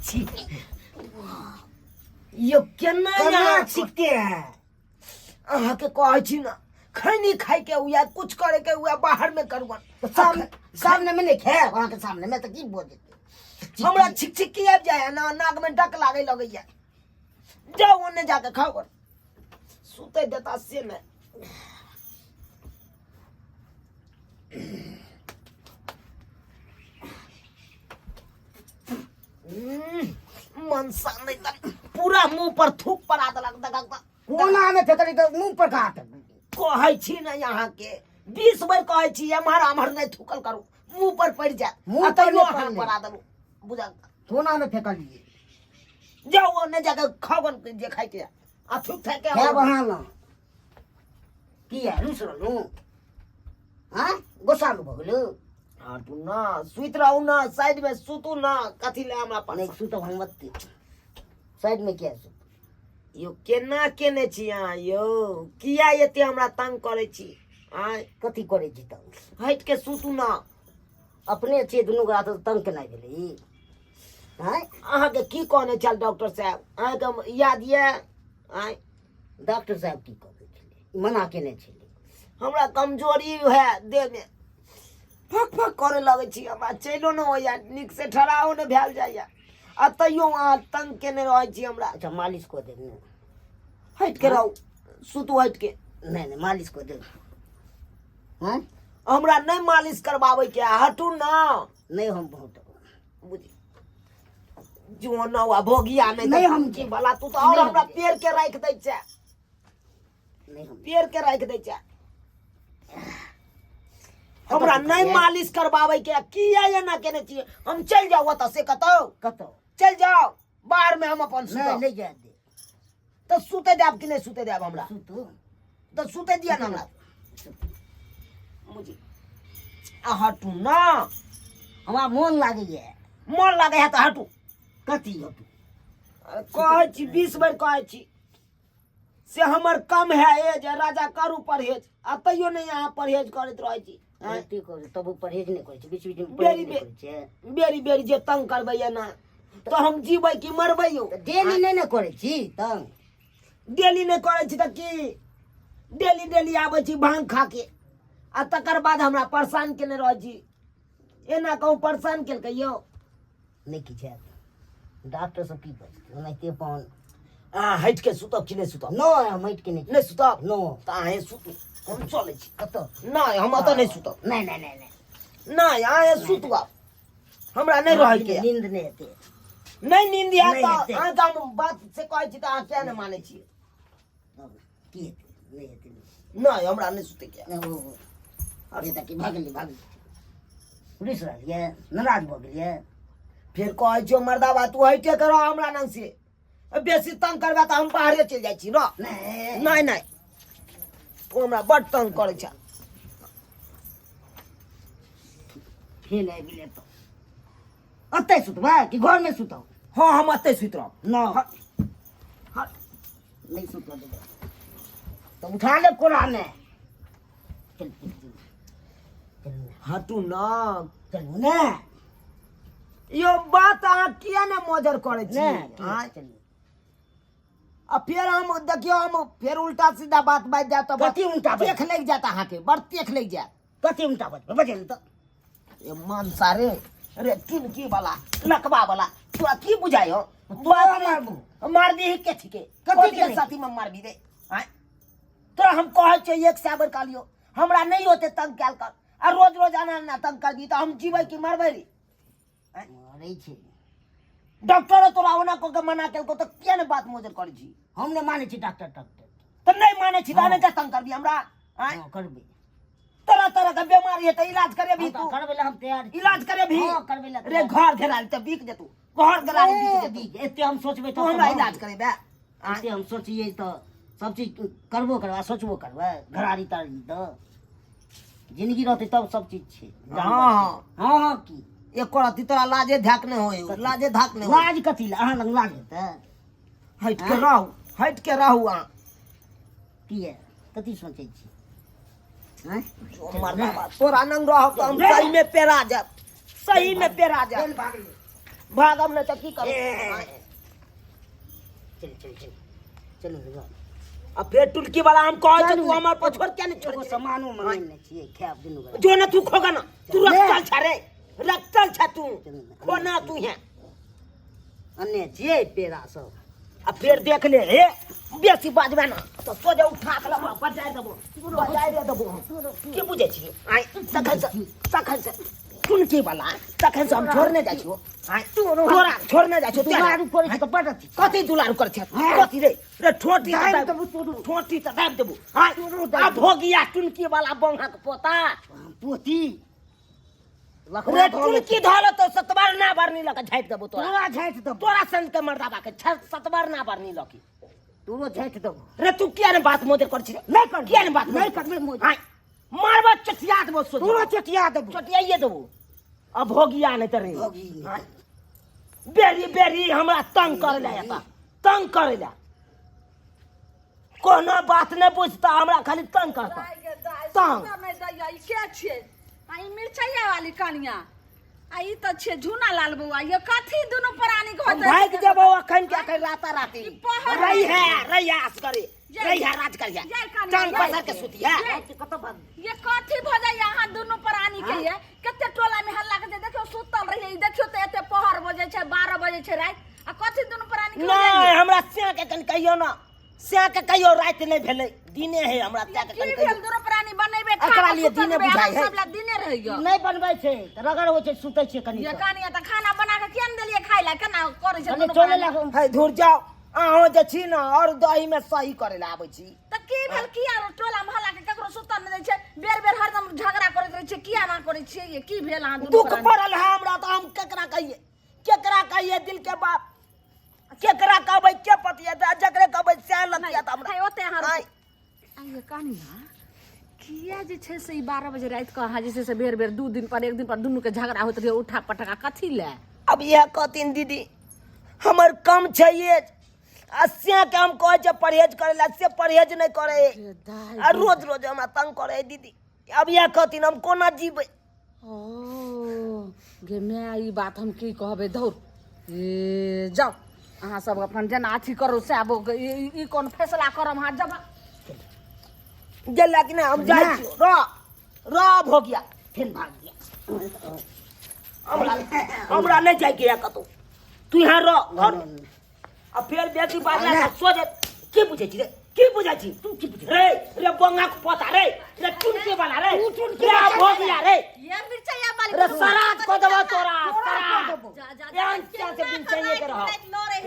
छी यो केना यहाँ सीखते हैं अहाँ के कहै छी ना खैनी खाई के हुआ कुछ करे के हुआ बाहर में करवन सामने में नहीं खाए वहां के सामने में तो की बोल देते हमरा छिक छिक की आबि जाए ना नाक में डक लागे लगैया जाओ ओने जाके खाओ सुते देता से ने मनसा नहीं तक पूरा मुंह पर थूक पड़ा दलक दगक कोना में फेकरी तो मुंह पर काट कहै छी ना यहाँ के 20 बार कहै छी हमर नहीं थूकल करू मुंह पर पड़ जाए मुंह तो पर हाथ पड़ा दलू बुझा कोना में फेकलिए जाओ ओने जाके खावन जे खाई के आ थूक फेंके क्या वहां ना की है रुस रहलू हां गोसालू भगलू हाटू ना सुत रहू ना साइड में सुतू ना कथी ले हमरा पर नहीं सुतो हम मत साइड में क्या सुत यो केना केने छी अहाँ यो किया एते हमरा तंग करे छी आय कथी करे छी तंग हट के सुतू ना अपने छे दुनू गोरा तो तंग केना भेलै हां अहाँ के की कहने चल डॉक्टर साहब अहाँ के याद ये आय डॉक्टर साहब की कहै छलै मना केने छलै हमरा कमजोरी है देह में फक फक करे लगे छी हमरा चलो न होया निक से ठड़ाओ न भेल जाया आ तइयो अहाँ तंग केने रहै छी हमरा अच्छा मालिश को दे हट के रहू सुतू हट के नहीं मालिश को दे हां हमरा नहीं मालिश करवावे के हटू ना नहीं हम बहुत बुझी जो न हुआ भोगिया नहीं हम की भला तू तो और हमरा पेड़ के राख दै छै नहीं हम पेड़ के राख दै छै हमरा नहीं मालिश करवावे के किया ये ना केने छी हम चल जाओ त से कतो चल जाओ बाहर में हम अपन सुतो नहीं जा दे तो सुते देब कि नहीं सुते देब हमरा सुतो तो सुते दिया ना हमरा मुझे आ हटू ना हमरा मन लागे है मन लागे है तो हटू कथी हटू कहै छी 20 बार कहै छी से हमर कम है एज राजा करू परहेज आ तइयो नहीं यहाँ परहेज करैत रहै छी ठीक हो तब परहेज नहीं करे बीच बीच में बेरी परहेज नहीं करे बेरी बेरी जे तंग करबै ना तो हम जीबै कि मरबै यो डेली नहीं ना करे छी तंग डेली नहीं करे छी त की डेली डेली आबै छी भांग खा के आ तकर बाद हमरा परेशान केने रहै छी एना कहूँ परेशान केलकै यौ नहीं की छै डॉक्टर सब की कहै ओनाहिते पान हट के सुतब कि नहीं सुतब नो हम हट के नहीं सुतब नो त अहें सुतू हम चलै छी कतो नहीं हम अत नहीं सुतब नहीं नहीं नहीं नहीं नहीं अहें सुतू आब हमरा नहीं रहै के नींद नहीं आते नहीं नींद है नहीं तो आते। अहाँ तो हम बात से कहै छी त अहाँ किया नहीं मानै छी की हेतै नहीं हेतै नहीं हमरा नहीं सुते के ओ अरे तक भागली पुलिस रहलिए नाराज भ गेलिए फिर कहै छियो मर्दाबा तू हटे करो हमरा नंग से बेसी तंग करबा त हम बाहरे चल जाइ छी न नहीं नहीं नहीं तू हमरा बड़ तंग करे छ फेल आबि गेले तो अतै सुतबा कि घर में सुतौ हाँ हम अते सुत रह न हट नहीं सुतौ दे तो उठा ले कोरा में चल हटू ना चलू ना यो बात अहाँ किया ना मजर करे छी ना चलिए आ फिर हम देखियो हम फिर उल्टा सीधा बात बाज जात तो कथी उल्टा बात? देख लग जाता अहाँ के बड़ देख लग जात कथी उल्टा बजल तो ये मन सारे अरे किनकी वाला लकवा वाला तू की बुझायो तू मार दी के ठीके कथी के साथी में मार भी दे हैं तोरा हम कहै छै एक साबर कालियो हमरा नहीं होते तंग कैल कर आ रोज रोज आना ना तंग कर दी तो हम जीबै कि मरबै रे मरै छै डॉक्टर तोरा ओना को के मना केलको तो किया ने बात मोजर करै छी हम नहीं माने छी डॉक्टर तो नहीं माने छी ताने का तंग करबी हमरा हैं हां करबे तरह तरह का बीमारी है तो इलाज करे भी तू करबे ला हम तैयार छी। इलाज करे भी हां करबे ला रे घर घेराल त बिक जेतू घर घेराल बिक जेतू एते हम सोचबे तू तो हमरा इलाज करे बे एते हम सोचिए तो सब चीज करबो करबा सोचबो करबा घरारी तारी तो जिंदगी रहते तब सब चीज छे हाँ हां की एक रति तोरा लाजे धाक नहीं होय लाजे धाक नहीं होय लाज कथी ला अहाँ लग लाज हेतै हट के रहू आ की है कथी सोचै छी हैं तोरा नंग रह तो हम सही में पेरा जाब सही में पेरा जाब भागम नहीं तो की करूं चल चल चल चल अब फिर टुलकी वाला हम कहे तो तू हमार पर छोड़ क्या नहीं एगो छोड़ सामानो मंगाई नहीं छिए खाब दुनु गोरा जो ना तू खोगा ना तू रखतल छ रे रखतल छ तू खोना तू है अन्ने छिए पेड़ा सब अब फिर देख ले हे बेसी बाजबे ना तो सोजा उठा के लब बजाय देबो की बुझे छी आई तखन से टुलकी वाला तखन से हम छोड़ने जाइ छियो आई तोरा छोड़ने जाइ छियो दुलारू करे त पटत कति दुलारू कर छ कति रे ठोटी ठोटी त दाब देबो आई आ भोगिया टुलकी वाला बंगा के पोता पोती रे टुलकी धल तो सतबार ना बारनी लक झाइट देबो तोरा झाइट दब तोरा संग के मर्दाबा के सतबार ना बारनी लकी तोरो झाइट दब रे तू किया ने बात मोदर कर छी रे नहीं कर किया ने बात नहीं कर मोद हां मारबा चटिया देबो सो तोरो चटिया दब चटियाइए देबो अब भोगिया ने तरे भोगी बेरी बेरी हमरा तंग कर ले आता तंग कर ले कोनो बात नहीं बुझता हमरा खाली तंग करता तंग के छे आई मिर्चाइया वाली कनिया आई त छे झूना लाल बउआ ये कथी दुनु प्राणी को हम भाग जबो अखन क्या कर राता राती पहर रही है रयास करे रही है राज करिया टांग पसर के सुती है कत भाग ये कथी भ जाय यहाँ दुनु प्राणी के ये कते टोला में हल्ला के देखियो सुतल रही देखियो त एते पहर बजे छे 12 बजे छे रात आ कथी दुनु प्राणी के नहीं हमरा से के कन कहियो ना से के कहियो रात नहीं भेले दिने है हमरा से के कन की कहियो भेल दुनु प्राणी बनेबे एकरा लिए दिने बुझाई है सबला दिने रहियो नहीं बनबै छै त रगड़ हो छै सुतै छै कनी ये कनिया त खाना बना के केन देलिए खाइ ला केना करे छे कनी दुनु चले प्राणी ला है धुर जाओ अहो जे छी ना और दही में सही करे ला आबै छी त की भेल किया टोला मोहल्ला के ककरो सुतल नहीं छै बेर बेर हरदम झगड़ा करैत रहे छै किया ना करे छै ये की भेल अहाँ दुनु दुख प्राणी पड़ल है हमरा तो हम केकरा कहिए दिल के बाप केकरा कहबै के पतिया जकरे कहबै से लतिया त हमरा है ओते अहाँ आय ये कनिया किया जे छै से 12 बजे रात के अहाँ जे से बेर बेर 2 दिन पर 1 दिन पर दुनु के झगड़ा होत रहे उठा पटका कथी ले अब यह कहतीन दीदी हमर कम छै ये अस्या के हम कहे छै परहेज करे ला से परहेज नहीं करे आ रोज रोज हमरा तंग करे दीदी अब यह कहतीन हम कोना जीबै ओ गे मैं ई बात हम की कहबे धौर ए जाओ अहाँ सब अपन जना अथी करो से अब ई कोन फैसला करम हां जब गेला कि ना हम जाइ छी र भोगिया फेन भाग गया हमरा नहीं जाय के कतो तू यहाँ रह घर अब फिर बेटी बात ना सोच की बुझे छी रे की बुझे छी तू की बुझे रे रे बंगा को पता रे रे टुनके वाला रे रे भोगिया रे ये मिर्चाइया वाली रे सरात को देबो तोरा सरात जा ध्यान से बिन ये कर लोरे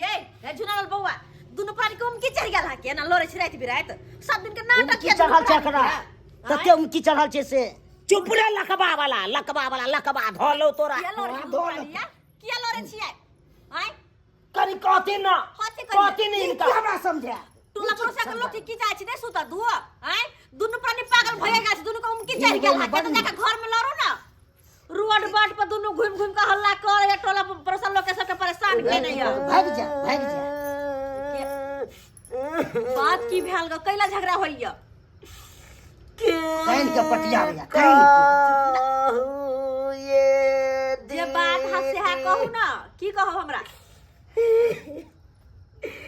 ये झुनाल बउआ दुनु पानी को उनकी चढ़ गेल के ना लोरे छिराइत बिराइत सब दिन के नाटक की चढ़ल छै एकरा कते उनकी चढ़ल छै से चुप रे लकबा धोलो तोरा किया लोरे धोलिया किया लोरे छियै आय कनी कहती ना कहती नहीं इनका हमरा समझा टोला परोसा के लोग की जाय छी नै सुता दुओ आय दुनु प्राणी पागल भए गेल छै दुनु को उनकी चढ़ गेल है तो जाके घर में लड़ो ना रोड बाट पर दुनु घूम घूम के हल्ला कर या टोला परोसा लोग के सबके परेशान के नहीं है भाग जा बात की भेल ग कैला झगड़ा होइया काइन के पटिया भैया ये जे बात हसे है कहू ना की कहू हमरा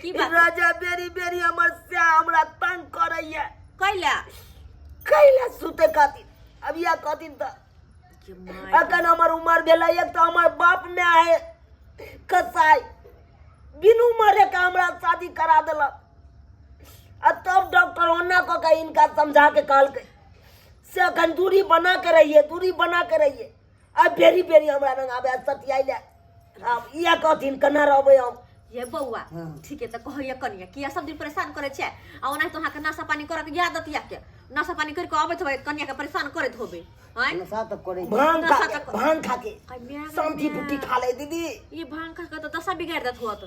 की बात राजा बेरी बेरी हमर से हमरा तंग करैया कैला सुते खातिर अब या खातिर त अखन हमर उम्र भेलै एक त हमर बाप में है कसाई बिनु मरे का हमरा शादी करा देलक आ तब डॉक्टर ओना को के इनका समझा के कहल के से अखन दूरी बना के रहिए अब बेरी बेरी हमरा रंग आबे सतियाई ले अब या कहथिन कना रहबै हम ये बउआ ठीक है त कहैया कनिया किया सब दिन परेशान करे छै आ ओना तो हां के नाशा पानी करक याद अतिया के नाशा पानी कर के आबैत होय कनिया के परेशान करत होबे हैं नशा तो करे भांग खा के शांति बुट्टी खा ले दीदी ये भांग खा के तो दशा बिगाड़ देत होत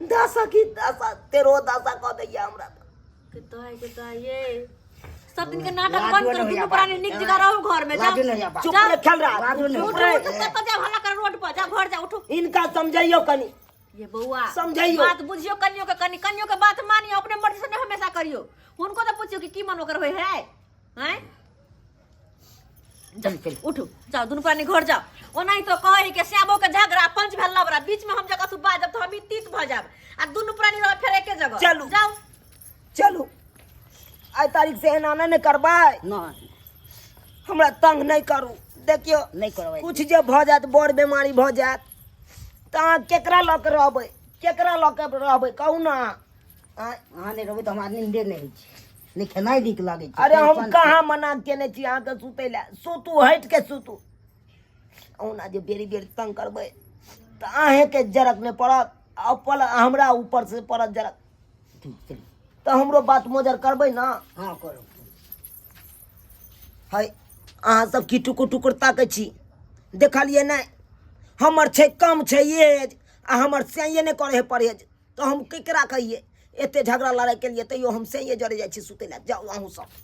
दशा की दशा तेरो दशा कह दैया हमरा के तो ये सब दिन के नाटक बंद कर दुनु प्राणी निक जगह रहो घर में जा चुप रे खेल रहा उठ जा हल्ला कर रोड पर जा घर जा उठो इनका समझाइयो कनी ये बउआ समझाइयो बात बुझियो कनियो के बात मानियो अपने मर्जी से नहीं हमेशा करियो उनको तो पूछियो कि की मन ओकर होय है हैं चल उठो जाओ दुनु प्राणी घर जाओ ओनाही तो कहे के श्यामो के झगड़ा पंच भेल लबरा बीच में हम जगह तू बाजब तो हम ई तीत भ जाब आ दुनु प्राणी रह फेर एके जगह चलू। जाओ चलू आई तारीख से एना नहीं करबै नहीं हमरा तंग नहीं करू देखियो नहीं करबै कुछ जे भ जात बड़ बीमारी भ जात त अहाँ केकरा लऽ के रहबै केकरा लऽ के रहबै कहू ना अहाँ नहीं रहबै तो हमरा नींदे नहीं होइ छै नहीं खेनाई नीक लागे छै अरे हम कहाँ मना केने छी अहाँके सुतै लए सुतू हटि के सुतू ओना जे बेरी बेरी तंग करबै तऽ अहेंके जरक नहि पड़त अपन हमरा ऊपर से पड़त जरक ठीक चल तऽ हमरो बात मोजर करबै ना हाँ करो है अहाँ सब की टुकुर टुकुर ताकै छी देखलियै नहि हमर छै कम छै एज आ हमर सेये नहि करे है परहेज तऽ हम केकरा कहिए एते झगड़ा लड़ाई के लिए तैयो हम सेये जरे जाइ छी सुतै लए जाउ अहूँ सब